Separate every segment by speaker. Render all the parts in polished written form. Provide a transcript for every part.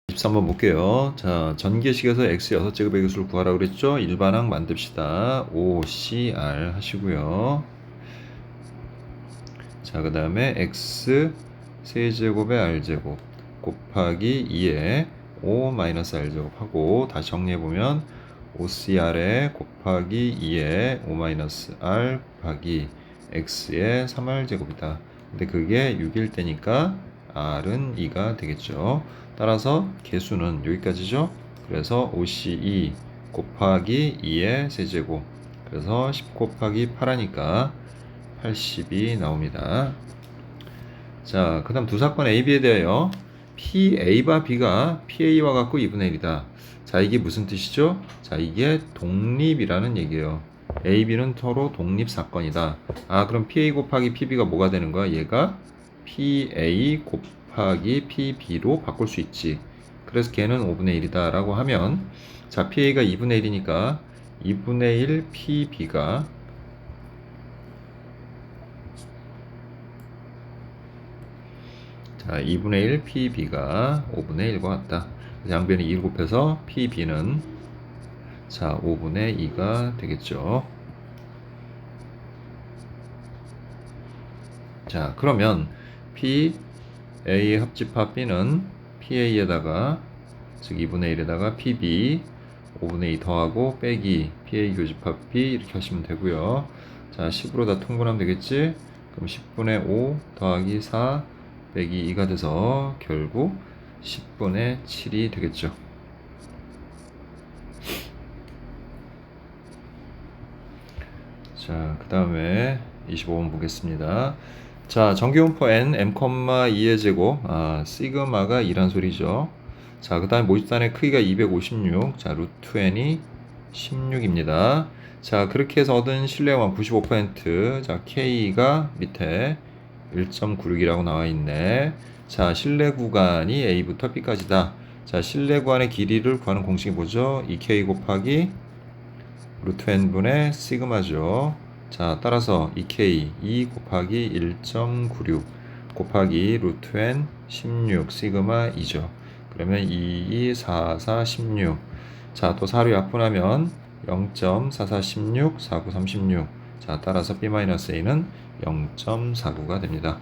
Speaker 1: 23번 볼게요. 자, 전개식에서 x 6제곱의 개수를 구하라 그랬죠? 일반항 만듭시다. OCR 하시고요. 자, 그 다음에 x 세제곱의 r제곱 곱하기 2에 5-r제곱 하고 다시 정리해보면 OCR에 곱하기 2에 5-r 곱하기 x의 3r제곱이다. 근데 그게 6일 때니까 r은 2가 되겠죠. 따라서 개수는 여기까지죠. 그래서 OC2 곱하기 2의 세제곱, 그래서 10 곱하기 8 하니까 80이 나옵니다. 자, 그 다음 두 사건 A, B에 대하여 PA와 B가 PA와 같고 2분의 1이다. 자, 이게 무슨 뜻이죠? 자, 이게 독립이라는 얘기예요. A, B는 서로 독립 사건이다. 아, 그럼 PA 곱하기 PB가 뭐가 되는 거야? 얘가 PA 곱하기 PB로 바꿀 수 있지. 그래서 걔는 5분의 1이다 라고 하면, 자, PA가 2분의 1이니까 2분의 1 PB가, 자, 2분의 1 PB가 5분의 1과 같다. 양변이 2를 곱해서 PB는, 자, 5분의 2가 되겠죠. 자, 그러면 PA 합집합 B는 PA에다가, 즉 2분의 1에다가 PB 5분의 2 더하고 빼기 PA 교집합 B 이렇게 하시면 되고요. 자, 10으로 다 통분하면 되겠지? 그럼 10분의 5 더하기 4 빼기 2가 돼서 결국 10분의 7이 되겠죠. 자, 그 다음에 25번 보겠습니다. 자, 정규분포 n, m,2의 제곱, 시그마가 2란 소리죠. 자, 그 다음에 모집단의 크기가 256, 자, 루트 n이 16입니다. 자, 그렇게 해서 얻은 신뢰감 95%, 자, k가 밑에 1.96이라고 나와 있네. 자, 신뢰 구간이 a부터 b까지다. 자, 신뢰 구간의 길이를 구하는 공식이 뭐죠? 2k 곱하기 루트 n분의 시그마죠. 자, 따라서 2k 2 곱하기 1.96 곱하기 루트 n 16 시그마 2죠. 그러면 2, 2, 4, 4, 16. 자, 또 4로 약분하면 0.44, 16, 49, 36. 자, 따라서 B-A는 0.49가 됩니다.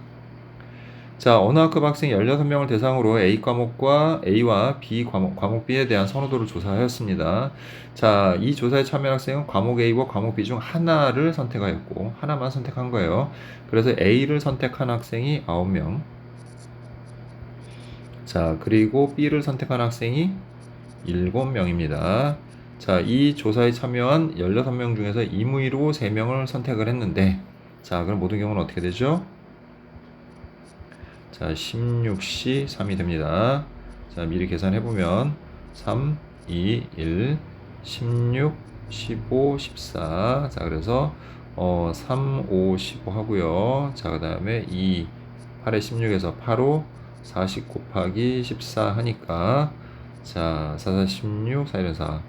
Speaker 1: 자, 어느 학급 학생 16명을 대상으로 A 과목과 A와 B 과목 B에 대한 선호도를 조사하였습니다. 자, 이 조사에 참여한 학생은 과목 A와 과목 B 중 하나를 선택하였고, 하나만 선택한 거예요. 그래서 A를 선택한 학생이 9명. 자, 그리고 B를 선택한 학생이 7명입니다. 자, 이 조사에 참여한 16명 중에서 임의로 3명을 선택을 했는데, 자, 그럼 모든 경우는 어떻게 되죠? 자, 16C 3이 됩니다. 자, 미리 계산해보면 3, 2, 1, 16, 15, 14. 자, 그래서 3, 5, 15 하고요. 자, 그 다음에 2, 8에 16에서 8, 5, 40 곱하기 14 하니까, 자, 4, 4, 16, 4, 1, 4.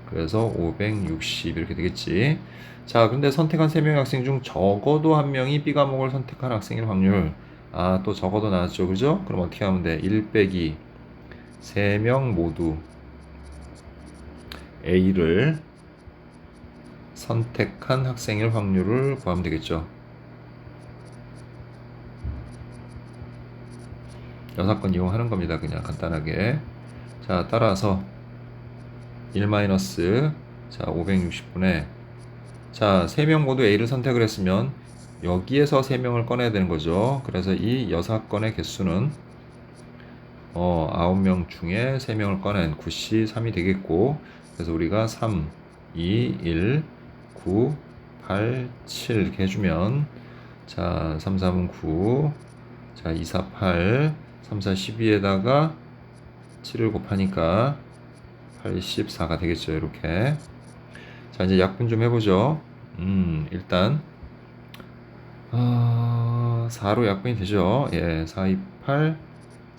Speaker 1: 그래서 560 이렇게 되겠지. 자, 근데 선택한 3명의 학생 중 적어도 한 명이 B 과목을 선택한 학생일 확률. 또 적어도 나왔죠. 그죠? 그럼 어떻게 하면 돼? 1 빼기 3명 모두 A를 선택한 학생일 확률을 구하면 되겠죠. 여사건 이용하는 겁니다. 그냥 간단하게. 자, 따라서 1 마이너스, 자, 560분의, 자, 3명 모두 A를 선택을 했으면 여기에서 3명을 꺼내야 되는 거죠. 그래서 이 여사건의 개수는 9명 중에 3명을 꺼낸 9C 3이 되겠고, 그래서 우리가 3, 2, 1, 9, 8, 7 이렇게 해주면, 자, 3, 3은 9, 자, 2, 4, 8, 3, 4, 12에다가 7을 곱하니까 84가 되겠죠. 이렇게. 자, 이제 약분 좀 해보죠. 일단 4로 약분이 되죠. 예, 4, 2, 8,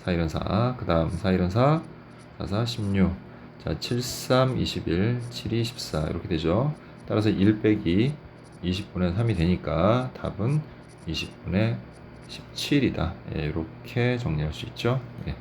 Speaker 1: 4, 1은 4. 그 다음 4, 1은 4, 4, 4, 16. 자, 7, 3, 21, 7, 2, 14 이렇게 되죠. 따라서 1 빼기 20분의 3이 되니까 답은 20분의 17이다. 예, 이렇게 정리할 수 있죠. 예.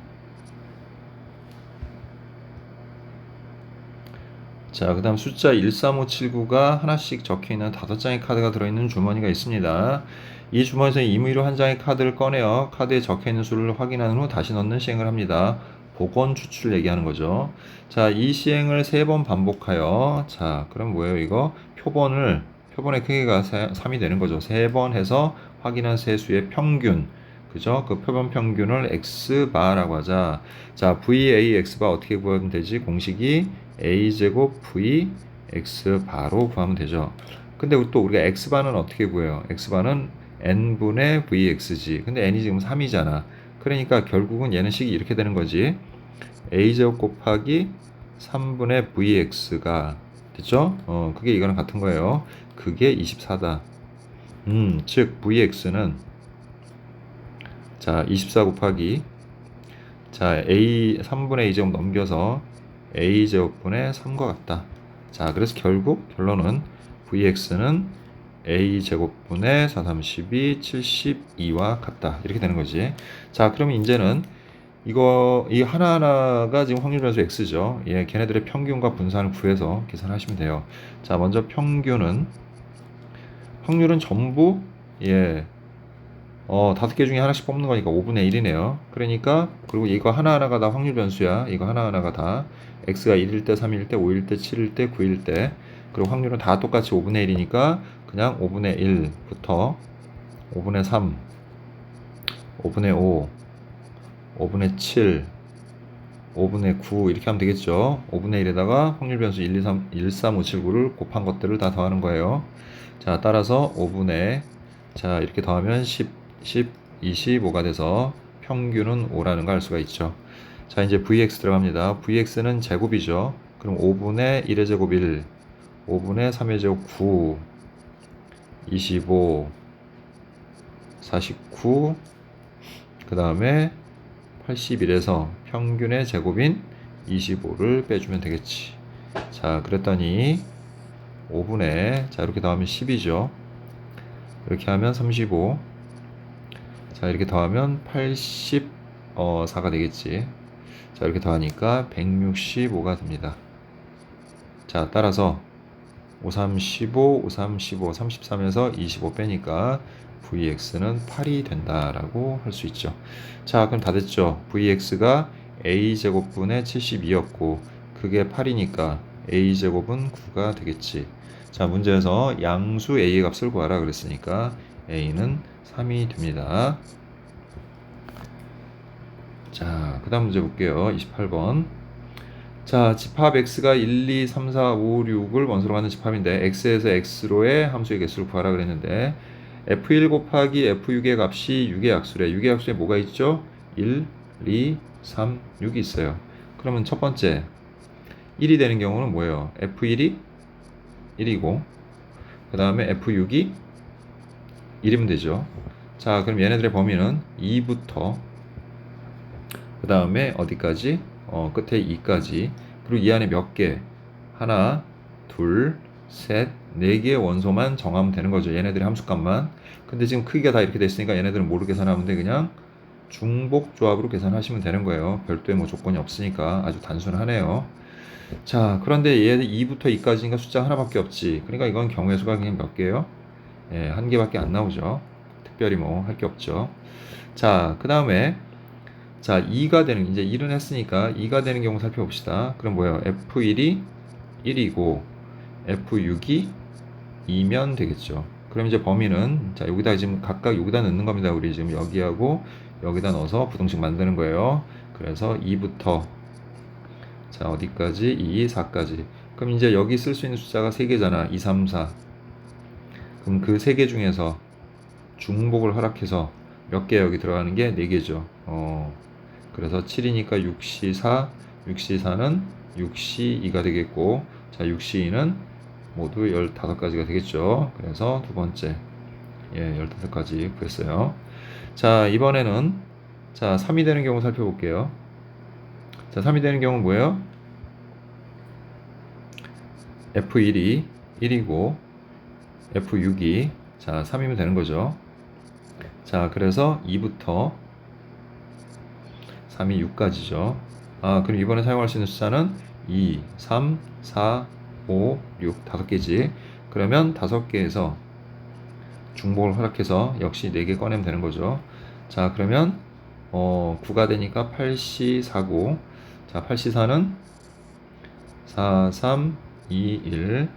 Speaker 1: 자, 그 다음 숫자 13579가 하나씩 적혀있는 5장의 카드가 들어있는 주머니가 있습니다. 이 주머니에서 임의로 한 장의 카드를 꺼내어 카드에 적혀있는 수를 확인한 후 다시 넣는 시행을 합니다. 복원 추출 얘기하는 거죠. 자, 이 시행을 3번 반복하여, 자, 그럼 뭐예요 이거? 표본의 크기가 3이 되는 거죠. 3번 해서 확인한 세 수의 평균, 그죠? 그 표본 평균을 x바라고 하자. 자, VA x바 어떻게 구하면 되지? 공식이 a제곱 v x바로 구하면 되죠. 근데 또 우리가 x바는 어떻게 구해요? x바는 n분의 vx지. 근데 n이 지금 3이잖아. 그러니까 결국은 얘는 식이 이렇게 되는 거지. a제곱 곱하기 3분의 vx가 됐죠? 그게 이거랑 같은 거예요. 그게 24다. 즉 vx는 자 24 곱하기 자 a 3분의 a제곱 넘겨서 a제곱분의 3과 같다. 자 그래서 결국 결론은 vx는 a제곱분의 4, 32, 72와 같다. 이렇게 되는 거지. 자 그러면 이제는 이 하나하나가 지금 확률 변수 x죠. 예, 걔네들의 평균과 분산을 구해서 계산하시면 돼요. 자 먼저 확률은 전부 예 5개 중에 하나씩 뽑는 거니까 5분의 1이네요. 그러니까, 그리고 이거 하나하나가 다 확률 변수야. 이거 하나하나가 다. x가 1일 때, 3일 때, 5일 때, 7일 때, 9일 때. 그리고 확률은 다 똑같이 5분의 1이니까, 그냥 5분의 1부터 5분의 3, 5분의 5, 5분의 7, 5분의 9 이렇게 하면 되겠죠. 5분의 1에다가 확률 변수 1, 2, 3, 1, 3, 5, 7, 9를 곱한 것들을 다 더하는 거예요. 자, 따라서 5분의 자, 이렇게 더하면 25가 돼서 평균은 5라는 걸 알 수가 있죠. 자, 이제 vx 들어갑니다. vx는 제곱이죠. 그럼 5분의 1의 제곱 1, 5분의 3의 제곱 9, 25, 49, 그 다음에 81에서 평균의 제곱인 25를 빼주면 되겠지. 자, 그랬더니 5분의 자 이렇게 더하면 10이죠. 이렇게 하면 35. 자 이렇게 더하면 84가 되겠지. 자 이렇게 더하니까 165가 됩니다. 자 따라서 5, 3, 15, 5, 3, 15, 33에서 25 빼니까 vx는 8이 된다라고 할 수 있죠. 자 그럼 다 됐죠. vx가 a제곱분의 72였고 그게 8이니까 a제곱은 9가 되겠지. 자 문제에서 양수 a의 값을 구하라 그랬으니까 a는 3이 됩니다. 자 그 다음 문제 볼게요. 28번. 자 집합 x가 1, 2, 3, 4, 5, 6을 원소로 갖는 집합인데 x에서 x로의 함수의 개수를 구하라 그랬는데 f1 곱하기 f6의 값이 6의 약수래. 6의 약수에 뭐가 있죠? 1, 2, 3, 6이 있어요. 그러면 첫 번째 1이 되는 경우는 뭐예요? f1이 1이고 그 다음에 f6이 1이면 되죠. 자 그럼 얘네들의 범위는 2부터 그 다음에 어디까지? 끝에 2까지. 그리고 이 안에 몇 개? 하나, 둘, 셋, 4개의 원소만 정하면 되는 거죠. 얘네들의 함수값만. 근데 지금 크기가 다 이렇게 됐으니까 얘네들은 뭐로 계산하면 돼? 그냥 중복 조합으로 계산하시면 되는 거예요. 별도의 뭐 조건이 없으니까 아주 단순하네요. 자, 그런데 얘 2부터 2까지니까 숫자 하나밖에 없지. 그러니까 이건 경우의 수가 그냥 몇 개예요? 예, 한 개밖에 안 나오죠. 특별히 뭐 할 게 없죠. 자, 그 다음에 자, 2가 되는, 이제 1은 했으니까 2가 되는 경우 살펴봅시다. 그럼 뭐예요? F1이 1이고 F6이 2면 되겠죠. 그럼 이제 범위는, 자, 여기다 지금 각각 여기다 넣는 겁니다. 우리 지금 여기하고 여기다 넣어서 부등식 만드는 거예요. 그래서 2부터, 자, 어디까지? 2, 4까지. 그럼 이제 여기 쓸 수 있는 숫자가 3개잖아. 2, 3, 4. 그럼 그 3개 중에서 중복을 허락해서 몇 개 여기 들어가는 게 4개죠. 그래서 7이니까 6C4, 6C4는 6C2가 되겠고, 자, 6C2는 모두 15가지가 되겠죠. 그래서 두 번째, 15가지 구했어요. 자, 이번에는, 자, 3이 되는 경우 살펴볼게요. 자, 3이 되는 경우는 뭐예요? F1이 1이고, F6이, 자, 3이면 되는 거죠. 자, 그래서 2부터 3이 6까지죠. 그럼 이번에 사용할 수 있는 숫자는 2, 3, 4, 5, 6 다섯 개지. 그러면 다섯 개에서 중복을 허락해서 역시 4개 꺼내면 되는 거죠. 자, 그러면 9가 되니까 8C 49. 자, 8C4는 4, 3, 2, 1,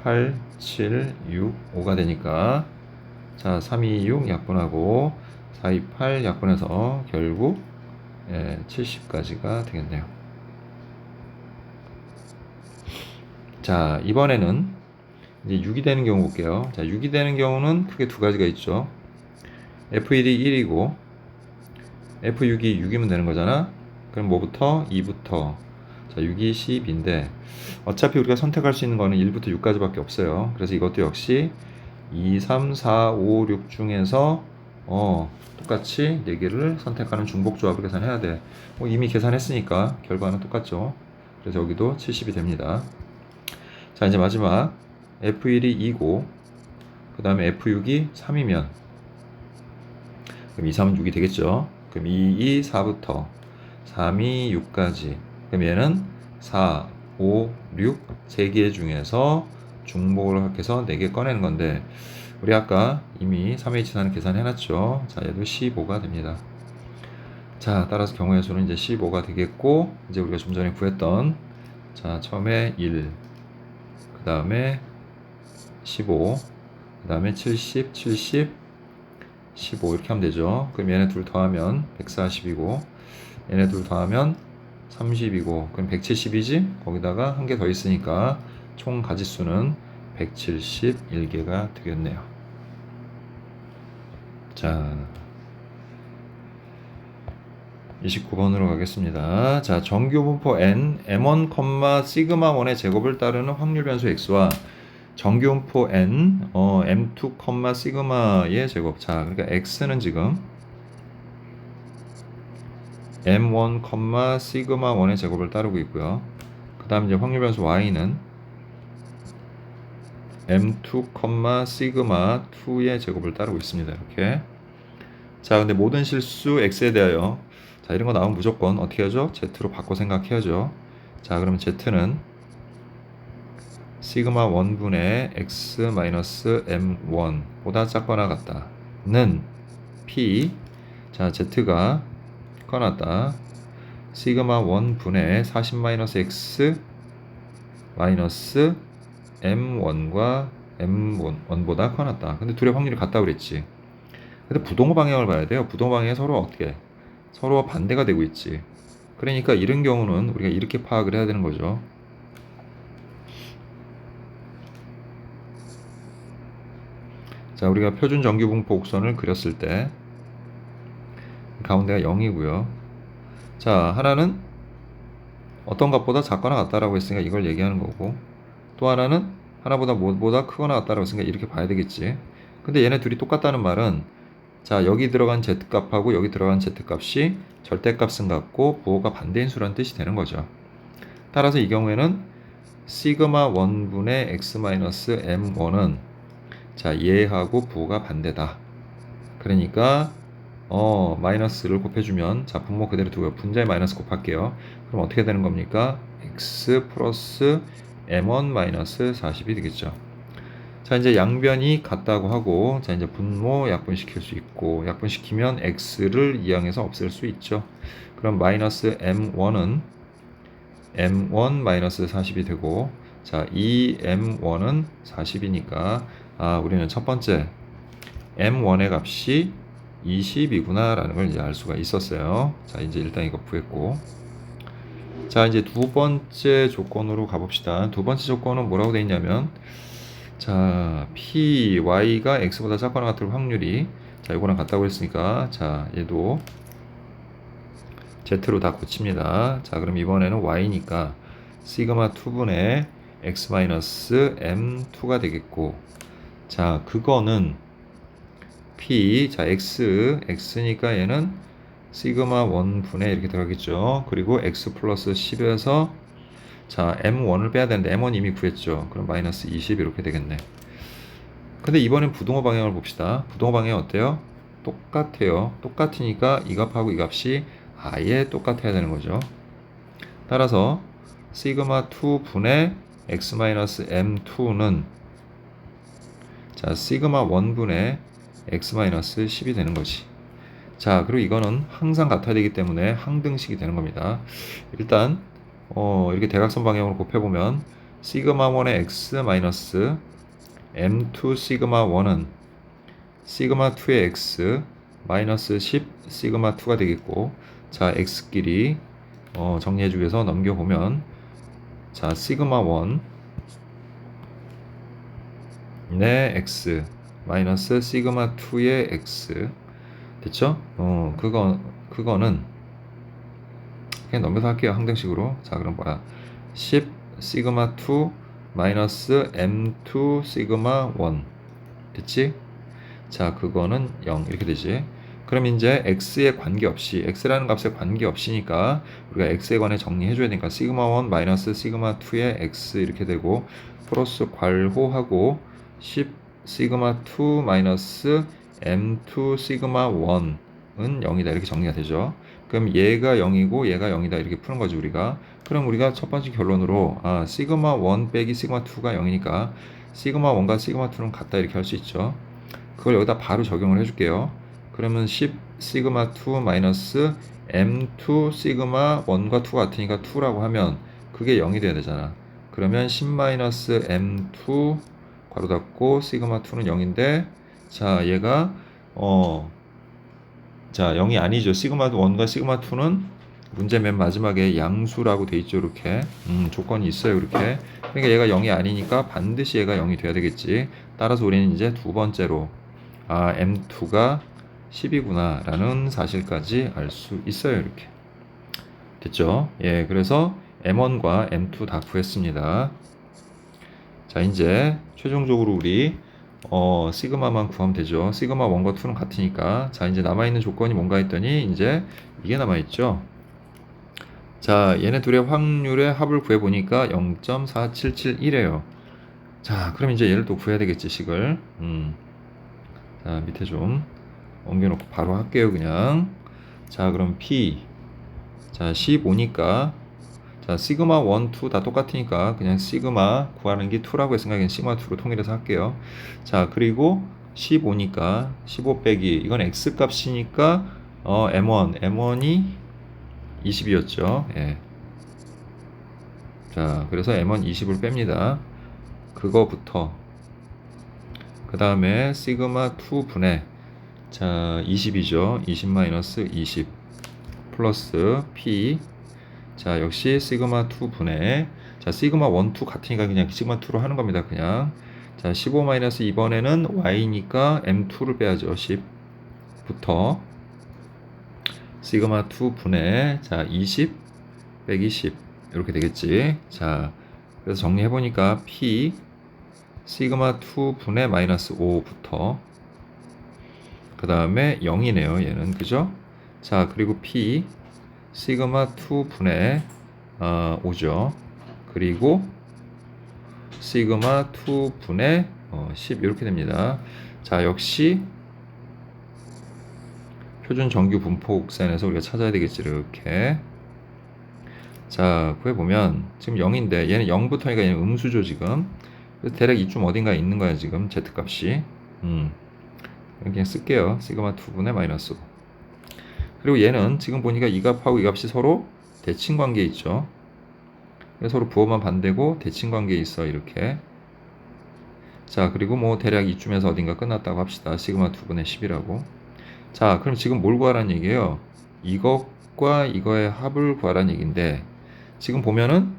Speaker 1: 8, 7, 6, 5가 되니까 자, 3, 2, 6 약분하고 4, 2, 8 약분해서 결국 70까지가 되겠네요. 자, 이번에는 이제 6이 되는 경우 볼게요. 자, 6이 되는 경우는 크게 두 가지가 있죠. F1이 1이고 F6이 6이면 되는 거잖아. 그럼 뭐부터? 2부터. 자, 6이 10인데 어차피 우리가 선택할 수 있는 거는 1부터 6까지밖에 없어요. 그래서 이것도 역시 2, 3, 4, 5, 6 중에서 똑같이 4개를 선택하는 중복 조합을 계산해야 돼. 이미 계산했으니까 결과는 똑같죠. 그래서 여기도 70이 됩니다. 자, 이제 마지막 F1이 2고 그 다음에 F6이 3이면 그럼 2, 3은 6이 되겠죠. 그럼 2, 2, 4부터 3, 2, 6까지. 그럼 얘는 4, 5, 6 3개 중에서 중복을 해서 4개 꺼내는 건데 우리 아까 이미 3H4는 계산해놨죠. 자, 얘도 15가 됩니다. 자, 따라서 경우의 수는 이제 15가 되겠고 이제 우리가 좀 전에 구했던 자, 처음에 1, 그 다음에 15, 그 다음에 70, 70, 15 이렇게 하면 되죠. 그럼 얘네 둘 더하면 140이고 얘네 둘 더하면 30이고 그럼 170이지? 거기다가 한 개 더 있으니까 총 가지수는 171개가 되겠네요. 자, 29번으로 가겠습니다. 자, 정규 분포 n, m1, 시그마 1의 제곱을 따르는 확률 변수 x와 정규 분포 n, m2, 시그마의 제곱. 자, 그러니까 x는 지금 m1, 시그마 1의 제곱을 따르고 있고요. 그 다음 이제 확률 변수 y는 m2, 시그마 2의 제곱을 따르고 있습니다. 이렇게. 자, 근데 모든 실수 x에 대하여 자, 이런 거 나오면 무조건 어떻게 하죠? z로 바꿔 생각해야죠. 자, 그러면 z는 시그마 1분의 x 마이너스 m1 보다 작거나 같다는 p. 자, z가 커놨다. 시그마 1분의 40 마이너스 x 마이너스 m1과 m1보다 커놨다. 근데 둘의 확률이 같다고 그랬지. 근데 부동호 방향을 봐야 돼요. 부동호 방향이 서로 어떻게? 서로 반대가 되고 있지. 그러니까 이런 경우는 우리가 이렇게 파악을 해야 되는 거죠. 자, 우리가 표준 정규 분포 곡선을 그렸을 때 가운데가 0이고요. 자, 하나는 어떤 값보다 작거나 같다라고 했으니까 이걸 얘기하는 거고 또 하나는 하나보다 뭐보다 크거나 같다라고 했으니까 이렇게 봐야 되겠지. 근데 얘네 둘이 똑같다는 말은 자, 여기 들어간 z값하고 여기 들어간 z값이 절대값은 같고 부호가 반대인 수라는 뜻이 되는 거죠. 따라서 이 경우에는 시그마 1분의 x-m1은 자, 얘하고 부호가 반대다. 그러니까 마이너스를 곱해주면 자, 분모 그대로 두고요. 분자에 마이너스 곱할게요. 그럼 어떻게 되는 겁니까? x 플러스 m1 마이너스 40이 되겠죠. 자, 이제 양변이 같다고 하고 자, 이제 분모 약분시킬 수 있고 약분시키면 x를 이항해서 없앨 수 있죠. 그럼 마이너스 m1은 m1 마이너스 40이 되고 자, 이 m1은 40이니까 우리는 첫 번째 m1의 값이 20이구나 라는 걸 이제 알 수가 있었어요. 자, 이제 일단 이거 구했고 자, 이제 두 번째 조건으로 가봅시다. 두 번째 조건은 뭐라고 되어 있냐면 자, p, y가 x보다 작거나 같을 확률이 자, 이거랑 같다고 했으니까 자, 얘도 z로 다 고칩니다. 자, 그럼 이번에는 y니까 시그마 2분의 x-m2가 되겠고 자, 그거는 p, 자, x니까 얘는 시그마 1분의 이렇게 들어가겠죠. 그리고 x 플러스 10에서 자, m1을 빼야 되는데 m1 이미 구했죠. 그럼 마이너스 20 이렇게 되겠네. 근데 이번엔 부동호 방향을 봅시다. 부동호 방향 어때요? 똑같아요. 똑같으니까 이 값하고 이 값이 아예 똑같아야 되는 거죠. 따라서 시그마 2분의 x-m2는 자 시그마 1분의 x-10이 되는 거지. 자 그리고 이거는 항상 같아야 되기 때문에 항등식이 되는 겁니다. 일단 이렇게 대각선 방향으로 곱해보면 시그마 1의 x 마이너스 m2 시그마 1은 시그마 2의 x 마이너스 10 시그마 2가 되겠고, 자 x끼리 정리해주기 위해서 넘겨보면 자 시그마 1 네 x 마이너스 시그마 2의 x 됐죠? 그거는 그냥 넘겨서 할게요. 항등식으로. 자 그럼 뭐야 10 시그마 2 마이너스 m2 시그마 1 됐지? 자 그거는 0 이렇게 되지. 그럼 이제 x에 관계없이 x라는 값에 관계없이니까 우리가 x에 관해 정리해줘야 되니까 시그마 1 마이너스 시그마 2의 x 이렇게 되고 플러스 괄호하고 10 시그마 2 마이너스 m2 시그마 1은 0이다 이렇게 정리가 되죠. 그럼 얘가 0이고 얘가 0이다 이렇게 푸는 거지 우리가. 그럼 우리가 첫 번째 결론으로 시그마 1 빼기 시그마 2가 0이니까 시그마 1과 시그마 2는 같다 이렇게 할 수 있죠. 그걸 여기다 바로 적용을 해줄게요. 그러면 10 시그마 2 마이너스 m2 시그마 1과 2가 같으니까 2라고 하면 그게 0이 돼야 되잖아. 그러면 10 마이너스 m2 괄호 닫고 시그마 2는 0인데 자 얘가 자 0이 아니죠. 시그마 1과 시그마 2는 문제 맨 마지막에 양수라고 돼 있죠. 이렇게 조건이 있어요. 이렇게. 그러니까 얘가 0이 아니니까 반드시 얘가 0이 돼야 되겠지. 따라서 우리는 이제 두 번째로 m2가 10이구나 라는 사실까지 알 수 있어요. 이렇게 됐죠. 예, 그래서 m1과 m2 다 구했습니다. 자 이제 최종적으로 우리 시그마만 구하면 되죠. 시그마 1과 2는 같으니까. 자 이제 남아있는 조건이 뭔가 했더니 이제 이게 남아있죠. 자 얘네 둘의 확률의 합을 구해보니까 0.4771이에요 자 그럼 이제 얘를 또 구해야 되겠지 식을. 자 밑에 좀 옮겨놓고 바로 할게요 그냥. 자 그럼 P 자 15니까 자 시그마 1, 2 다 똑같으니까 그냥 시그마 구하는 게 2라고 생각하면 시그마 2로 통일해서 할게요. 자 그리고 15니까 15 빼기 이건 x 값이니까 m1이 20이었죠. 예. 자 그래서 m1 20을 뺍니다. 그거부터 그 다음에 시그마 2 분의 자 20이죠. 20 마이너스 20 플러스 p 자 역시 시그마 2 분의 자 시그마 1, 2 같으니까 그냥 시그마 2로 하는 겁니다. 그냥 자 15 마이너스 이번에는 y니까 m2를 빼야죠. 10부터 시그마 2 분의 자 20 빼기 10 이렇게 되겠지. 자 그래서 정리해보니까 p 시그마 2 분의 마이너스 5부터 그 다음에 0이네요 얘는 그죠. 자 그리고 p 시그마 2 분의 5죠. 그리고 시그마 2 분의 10 이렇게 됩니다. 자 역시 표준 정규 분포 곡선에서 우리가 찾아야 되겠지. 이렇게 자 구해보면 지금 0인데 얘는 0부터니까 얘는 음수죠 지금. 그래서 대략 이쯤 어딘가에 있는 거야 지금 z값이. 그냥 쓸게요. 시그마 2분의 마이너스 5. 그리고 얘는 지금 보니까 이 값하고 이 값이 서로 대칭 관계에 있죠. 그래서 서로 부호만 반대고 대칭 관계에 있어 이렇게. 자 그리고 뭐 대략 이쯤에서 어딘가 끝났다고 합시다. 시그마 2분의 10이라고. 자 그럼 지금 뭘 구하라는 얘기예요. 이것과 이거의 합을 구하라는 얘기인데 지금 보면은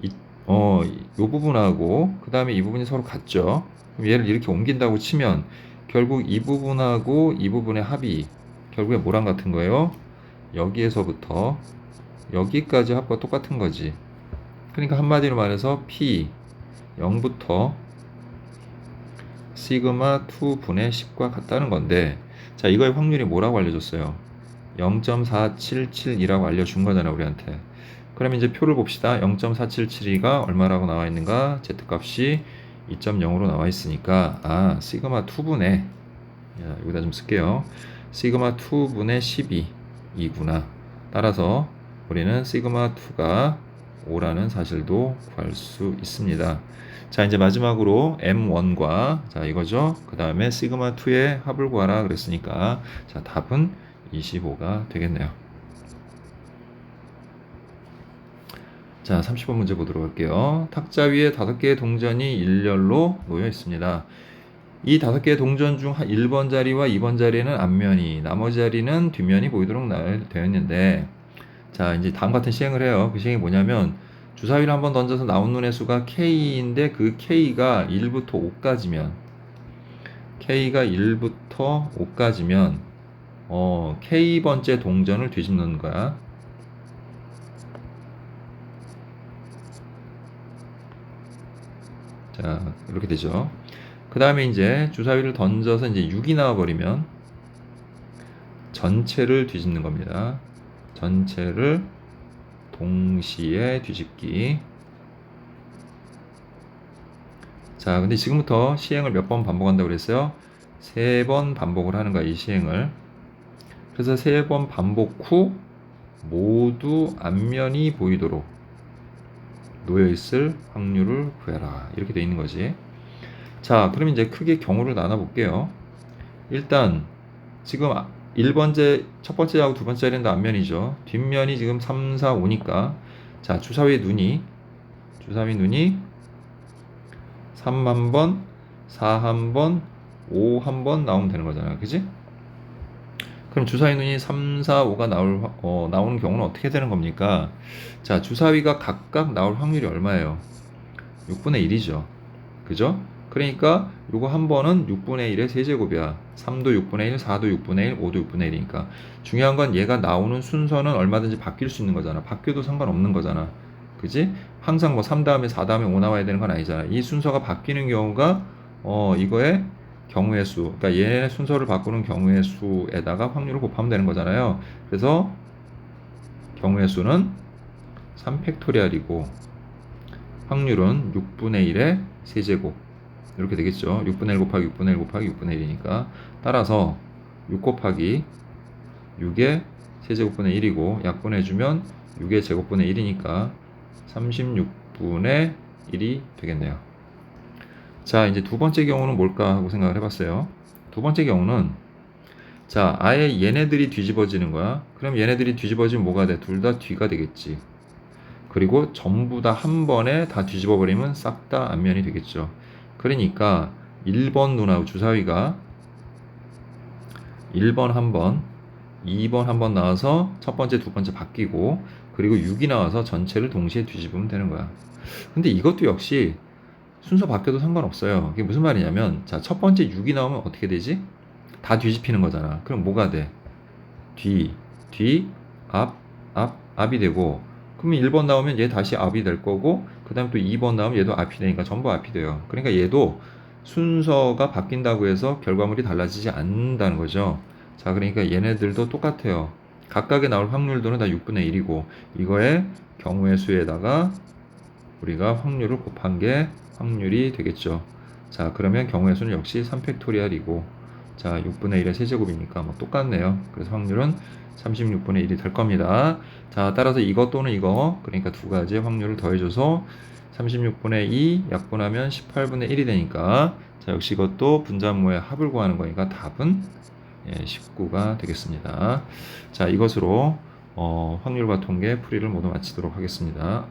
Speaker 1: 이 부분하고 그 다음에 이 부분이 서로 같죠. 그럼 얘를 이렇게 옮긴다고 치면 결국 이 부분하고 이 부분의 합이 결국에 뭐랑 같은 거예요? 여기에서부터 여기까지 합과 똑같은 거지. 그러니까 한마디로 말해서 P 0부터 시그마 2 분의 10과 같다는 건데 자 이거의 확률이 뭐라고 알려줬어요? 0.477이라고 알려준 거잖아 우리한테. 그럼 이제 표를 봅시다. 0.477이가 얼마라고 나와 있는가? z값이 2.0으로 나와 있으니까 시그마 2분의 여기다 좀 쓸게요. 시그마 2분의 12이구나. 따라서 우리는 시그마 2가 5라는 사실도 구할 수 있습니다. 자, 이제 마지막으로 M1과 자, 이거죠. 그 다음에 시그마 2의 합을 구하라 그랬으니까 자, 답은 25가 되겠네요. 자, 30번 문제 보도록 할게요. 탁자 위에 5개의 동전이 일렬로 놓여 있습니다. 이 5개의 동전 중 1번 자리와 2번 자리에는 앞면이, 나머지 자리는 뒷면이 보이도록 되어 있는데, 자, 이제 다음 같은 시행을 해요. 그 시행이 뭐냐면, 주사위를 한번 던져서 나온 눈의 수가 K인데, 그 K가 1부터 5까지면, K번째 동전을 뒤집는 거야. 자, 이렇게 되죠. 그 다음에 이제 주사위를 던져서 이제 6이 나와버리면 전체를 뒤집는 겁니다. 전체를 동시에 뒤집기. 자, 근데 지금부터 시행을 몇 번 반복한다고 그랬어요? 3번 반복을 하는 거야, 이 시행을. 그래서 3번 반복 후 모두 앞면이 보이도록 놓여있을 확률을 구해라. 이렇게 돼 있는 거지. 자, 그럼 이제 크게 경우를 나눠 볼게요. 일단 지금 첫 번째하고 두 번째 자리는 다 앞면이죠. 뒷면이 지금 3, 4, 5니까 자, 주사위 눈이 3 한 번, 4 한 번, 5 한 번 나오면 되는 거잖아. 그지? 그럼 주사위 눈이 3, 4, 5가 나오는 경우는 어떻게 되는 겁니까? 자, 주사위가 각각 나올 확률이 얼마예요? 6분의 1이죠. 그죠? 그러니까 요거 한 번은 6분의 1의 세제곱이야. 3도 6분의 1, 4도 6분의 1, 5도 6분의 1이니까. 중요한 건 얘가 나오는 순서는 얼마든지 바뀔 수 있는 거잖아. 바뀌어도 상관없는 거잖아. 그지? 항상 뭐 3 다음에 4 다음에 5 나와야 되는 건 아니잖아. 이 순서가 바뀌는 경우가 이거의 경우의 수. 그러니까 얘 순서를 바꾸는 경우의 수에다가 확률을 곱하면 되는 거잖아요. 그래서 경우의 수는 3팩토리얼이고 확률은 6분의 1의 세제곱 이렇게 되겠죠. 6분의 1 곱하기 6분의 1 곱하기 6분의 1이니까 따라서 6 곱하기 6의 세제곱분의 1이고 약분해주면 6의 제곱분의 1이니까 36분의 1이 되겠네요. 자, 이제 두 번째 경우는 뭘까 하고 생각을 해봤어요. 두 번째 경우는 자, 아예 얘네들이 뒤집어지는 거야. 그럼 얘네들이 뒤집어지면 뭐가 돼? 둘 다 뒤가 되겠지. 그리고 전부 다 한 번에 다 뒤집어 버리면 싹 다 앞면이 되겠죠. 그러니까 1번 눈하고 주사위가 1번 한 번, 2번 한 번 나와서 첫 번째, 두 번째 바뀌고 그리고 6이 나와서 전체를 동시에 뒤집으면 되는 거야. 근데 이것도 역시 순서 바뀌어도 상관없어요. 이게 무슨 말이냐면 자, 첫 번째 6이 나오면 어떻게 되지? 다 뒤집히는 거잖아. 그럼 뭐가 돼? 뒤, 앞이 되고 그러면 1번 나오면 얘 다시 앞이 될 거고 그 다음 또 2번 나오면 얘도 앞이 되니까 전부 앞이 돼요. 그러니까 얘도 순서가 바뀐다고 해서 결과물이 달라지지 않는다는 거죠. 자, 그러니까 얘네들도 똑같아요. 각각의 나올 확률들은 다 6분의 1이고 이거의 경우의 수에다가 우리가 확률을 곱한 게 확률이 되겠죠. 자, 그러면 경우의 수는 역시 3팩토리얼이고 자, 6분의 1의 세제곱이니까 뭐 똑같네요. 그래서 확률은 36분의 1이 될 겁니다. 자, 따라서 이거 또는 이거, 그러니까 두 가지의 확률을 더해줘서 36분의 2 약분하면 18분의 1이 되니까 자, 역시 이것도 분자모의 합을 구하는 거니까 답은 19가 되겠습니다. 자, 이것으로 확률과 통계 풀이를 모두 마치도록 하겠습니다.